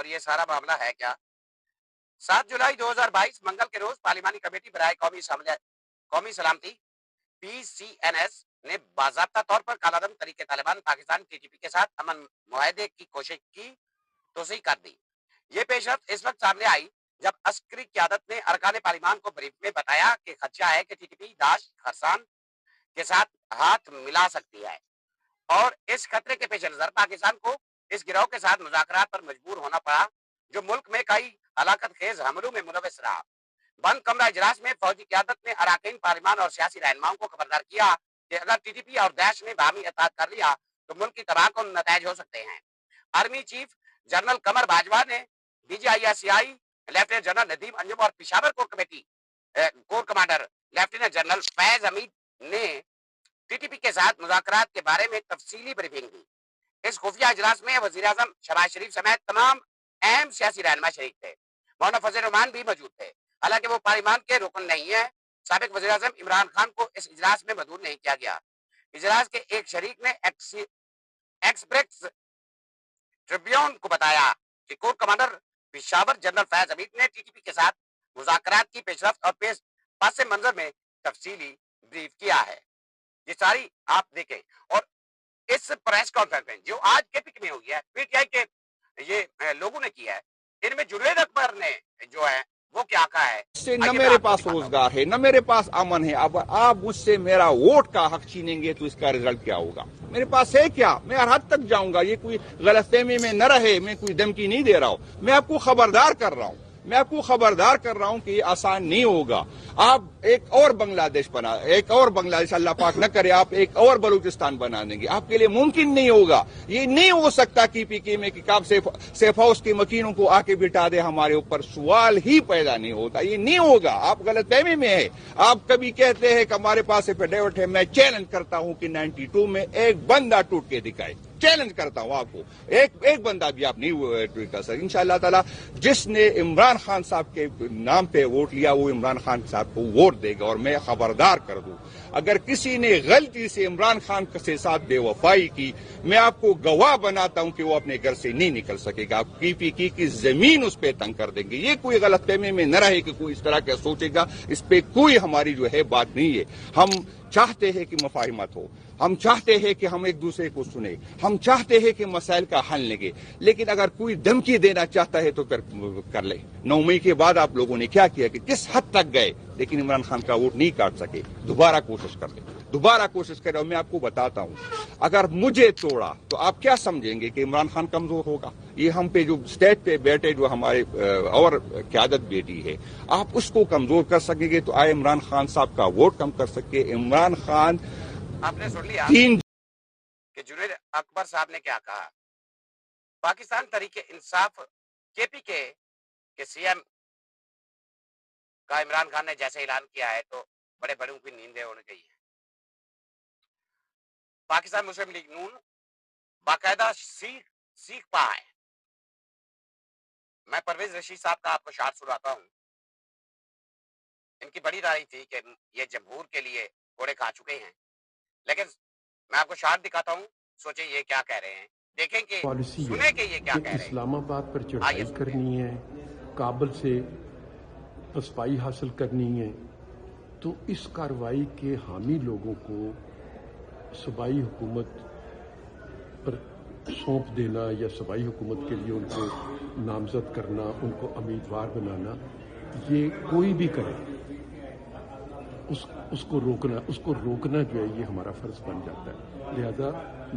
اور یہ سارا معاملہ ہے کیا؟ 7 جولائی 2022 منگل کے روز پارلیمانی کمیٹی برائے قومی سلامتی PCNS نے باضابطہ طور پر کالعدم طریقے طالبان پاکستان TTP کے ساتھ امن معاہدے کی کوشش کی توسیع کر دی۔ یہ پیشرفت اس وقت سامنے آئی جب عسکری قیادت نے ارکان پارلیمان کو بریف میں بتایا کہ خدشہ ہے کہ TTP داعش خرسان کے ساتھ ہاتھ ملا سکتی ہے، اور اس خطرے کے پیش نظر پاکستان کو اس گروہ کے ساتھ مذاکرات پر مجبور ہونا پڑا جو ملک میں کئی ہلاکت خیز حملوں میں ملوث رہا۔ بند کمرہ اجلاس میں فوجی قیادت نے اراکین پارلیمان اور سیاسی رہنماؤں کو خبردار کیا کہ اگر TTP اور داعش نے باہمی اتحاد کر لیا تو ملک کی تباہ کن نتائج ہو سکتے ہیں۔ Army chief general Qamar Bajwa نے DGISCI lieutenant general Nadeem Anjum اور Peshawar corps commander lieutenant general Faiz Hameed نے TTP کے ساتھ مذاکرات کے بارے میں تفصیلی بریفنگ دی۔ اس خفیہ اجلاس میں وزیر اعظم شہباز شریف سمیت تمام اہم سیاسی رہنما شریک تھے۔ مولانا فضل الرحمان بھی موجود تھے، حالانکہ وہ پارلیمان کے رکن نہیں ہیں۔ سابق وزیر اعظم عمران خان کو اس اجلاس میں مدعو نہیں کیا گیا۔ اجلاس کے ایک شریک نے ایکسپریس ٹریبیون کو بتایا کہ corps commander Peshawar general Faiz Hameed نے TTP کے ساتھ مذاکرات کی پیشرفت اور پس منظر میں تفصیلی بریف کیا ہے۔ یہ ساری آپ دیکھیں، اور اس پریس کانفرنس جو آج KPK میں ہوئی ہے، PTI کے یہ لوگوں نے کیا ہے، ان میں جنید اکبر نے جو ہے وہ کیا کہا ہے؟ سے نہ میرے پاس روزگار ہے، نہ میرے پاس امن ہے۔ اب آپ مجھ سے میرا ووٹ کا حق چھینیں گے تو اس کا رزلٹ کیا ہوگا؟ میرے پاس ہے کیا؟ میں ہر حد تک جاؤں گا۔ یہ کوئی غلط فہمی میں نہ رہے، میں کوئی دھمکی نہیں دے رہا ہوں، میں آپ کو خبردار کر رہا ہوں کہ یہ آسان نہیں ہوگا۔ آپ ایک اور بنگلہ دیش اللہ پاک نہ کرے، آپ ایک اور بلوچستان بنا دیں گے، آپ کے لیے ممکن نہیں ہوگا۔ یہ نہیں ہو سکتا KPK میں کہ آپ سیف ہاؤس کے مکینوں کو آ کے بٹھا دے ہمارے اوپر، سوال ہی پیدا نہیں ہوتا۔ یہ نہیں ہوگا، آپ غلط فہمی میں ہے۔ آپ کبھی کہتے ہیں کہ ہمارے پاس ایفیڈیوٹ ہے، میں چیلنج کرتا ہوں کہ 92 میں ایک بندہ ٹوٹ کے دکھائے، چیلنج کرتا ہوں آپ کو، ایک بندہ بھی آپ نہیں کر سکتے۔ انشاءاللہ تعالی جس نے عمران خان صاحب کے نام پہ ووٹ لیا وہ عمران خان صاحب کو ووٹ دے گا، اور میں خبردار کر دوں اگر کسی نے غلطی سے عمران خان کے ساتھ بے وفائی کی، میں آپ کو گواہ بناتا ہوں کہ وہ اپنے گھر سے نہیں نکل سکے گا۔ KPK کی زمین اس پہ تنگ کر دیں گے۔ یہ کوئی غلط فہمی میں نہ رہے کہ کوئی اس طرح کا سوچے گا، اس پہ کوئی ہماری جو ہے بات نہیں ہے۔ ہم چاہتے ہیں کہ مفاہمت ہو، ہم چاہتے ہیں کہ ہم ایک دوسرے کو سنیں، ہم چاہتے ہیں کہ مسائل کا حل لگے، لیکن اگر کوئی دھمکی دینا چاہتا ہے تو پھر کر لے۔ 9 مئی کے بعد آپ لوگوں نے کیا کیا کہ کس حد تک گئے، لیکن عمران خان کا ووٹ نہیں کاٹ سکے۔ دوبارہ کوشش کر لیں، دوبارہ کوشش کریں۔ اور میں آپ کو بتاتا ہوں اگر مجھے توڑا تو آپ کیا سمجھیں گے کہ عمران خان کمزور ہوگا؟ یہ ہم پہ جو اسٹیج پہ بیٹھے جو ہمارے اور قیادت بیٹی ہے، آپ اس کو کمزور کر سکیں گے تو آئے عمران خان صاحب کا ووٹ کم کر سکے۔ عمران خان آپ نے سن لیا تین کہ جنید اکبر صاحب نے کیا کہا۔ پاکستان تحریک انصاف KPK کے CM کا عمران خان نے جیسے اعلان کیا ہے تو بڑے بڑوں کی نیندیں اڑ گئی ہیں۔ پاکستان مسلم لیگ نون باقاعدہ سیکھ پا ہے۔ میں پرویز رشید صاحب کا آپ کو شعر سناتا ہوں۔ ان کی بڑی رائے تھی کہ یہ جمہور کے لیے گھوڑے کھا چکے ہیں، لیکن میں آپ کو شعر دکھاتا ہوں، سوچیں یہ کیا کہہ رہے ہیں، دیکھیں کہ پالیسی سنیں کہ یہ کیا کہ کہہ رہے ہیں۔ اسلام آباد پر چڑھائی کرنی ہے، کابل سے پسپائی حاصل کرنی ہے، تو اس کارروائی کے حامی لوگوں کو صوبائی حکومت پر سونپ دینا یا صوبائی حکومت کے لیے ان کو نامزد کرنا، ان کو امیدوار بنانا، یہ کوئی بھی کرے اس کو روکنا جو ہے یہ ہمارا فرض بن جاتا ہے۔ لہذا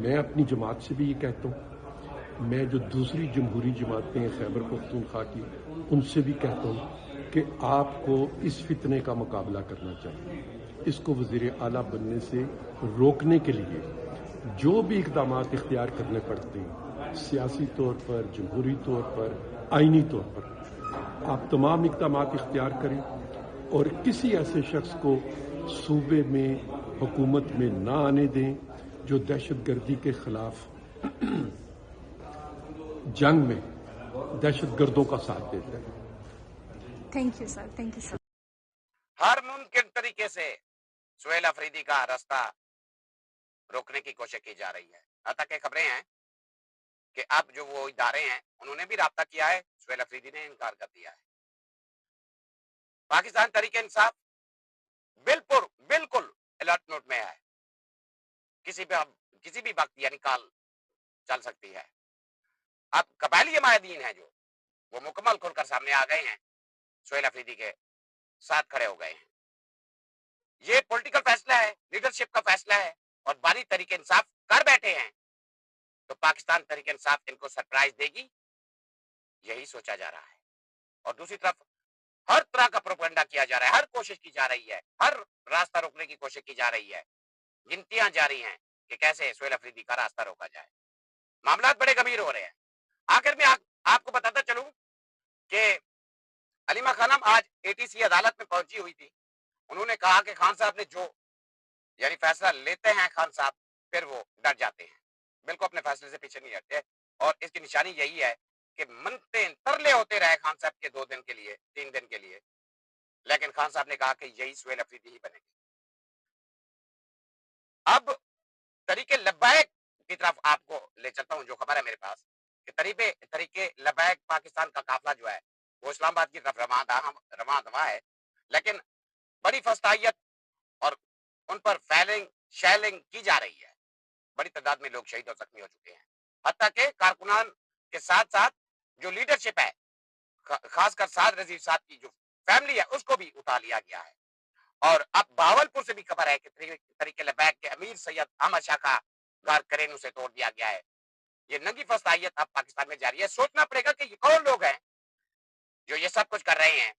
میں اپنی جماعت سے بھی یہ کہتا ہوں، میں جو دوسری جمہوری جماعتیں ہیں خیبر پختونخوا کی، ان سے بھی کہتا ہوں کہ آپ کو اس فتنے کا مقابلہ کرنا چاہیے۔ اس کو وزیر اعلیٰ بننے سے روکنے کے لیے جو بھی اقدامات اختیار کرنے پڑتے ہیں، سیاسی طور پر، جمہوری طور پر، آئینی طور پر، آپ تمام اقدامات اختیار کریں اور کسی ایسے شخص کو صوبے میں حکومت میں نہ آنے دیں جو دہشت گردی کے خلاف جنگ میں دہشت گردوں کا ساتھ دیتا ہے۔ Thank you sir, thank you sir. ہر ممکن طریقے سے سہیل افریدی کا راستہ روکنے کی کوشش کی جا رہی ہے۔ حتیٰ کہ خبریں ہیں کہ اب جو وہ ادارے ہیں انہوں نے بھی رابطہ کیا ہے, سہیل افریدی نے انکار کر دیا ہے. پاکستان تحریک انصاف بالکل بالکل الرٹ نوٹ میں ہے, کسی بھی وقت یعنی کال چل سکتی ہے. اب قبائلی ماہدین ہیں جو وہ مکمل کھل کر سامنے آ گئے ہیں, سہیل افریدی کے ساتھ کھڑے ہو گئے ہیں. یہ پولیٹیکل فیصلہ ہے, لیڈرشپ کا فیصلہ ہے, اور باری تحریک انصاف کر بیٹھے ہیں تو پاکستان تحریک انصاف ان کو سرپرائز دے گی, یہی سوچا جا رہا ہے. اور دوسری طرف ہر طرح کا پروپیگنڈا کیا جا رہا ہے, ہر کوشش کی جا رہی ہے, ہر راستہ روکنے کی کوشش کی جا رہی ہے, گنتیاں جاری ہیں کہ کیسے سہیل افریدی کا راستہ روکا جائے. معاملات بڑے گمبھیر ہو رہے ہیں. آخر میں آپ کو بتاتا چلوں کہ علیمہ خانم آج ATC عدالت میں پہنچی ہوئی تھی. انہوں نے کہا کہ خان صاحب نے جو یعنی فیصلہ لیتے ہیں خان صاحب پھر وہ ڈر جاتے ہیں, بالکل اپنے فیصلے سے پیچھے نہیں ہٹتے, اور اس کی نشانی یہی ہے کہ منتے ترلے ہوتے رہے خان صاحب کے 2 دن کے لیے 3 دن کے لیے, لیکن خان صاحب نے کہا کہ یہی سہیل افریدی ہی بنے گی. اب طریقے لبیک کی طرف آپ کو لے چلتا ہوں, جو خبر ہے میرے پاس کہ طریقے لبیک پاکستان کا قافلہ جو ہے وہ اسلام آباد کی طرف رواں دواں ہے, لیکن بڑی فستائیت اور ان پر شیلنگ کی جا رہی ہے. بڑی تعداد میں لوگ شہید اور زخمی ہو چکے ہیں, حتیٰ کہ کارکنان کے ساتھ ساتھ جو لیڈرشپ ہے, خاص کر سعد رضی صاحب کی جو فیملی ہے, اس کو بھی اٹھا لیا گیا ہے. اور اب بہاولپور سے بھی خبر ہے کہ طریقے لبیک کے امیر سید احمد شاہ کا گھر کرینوں سے توڑ دیا گیا ہے. یہ ننگی فستائیت اب پاکستان میں جاری ہے. سوچنا پڑے گا کہ یہ کون لوگ ہیں جو یہ سب کچھ کر رہے ہیں,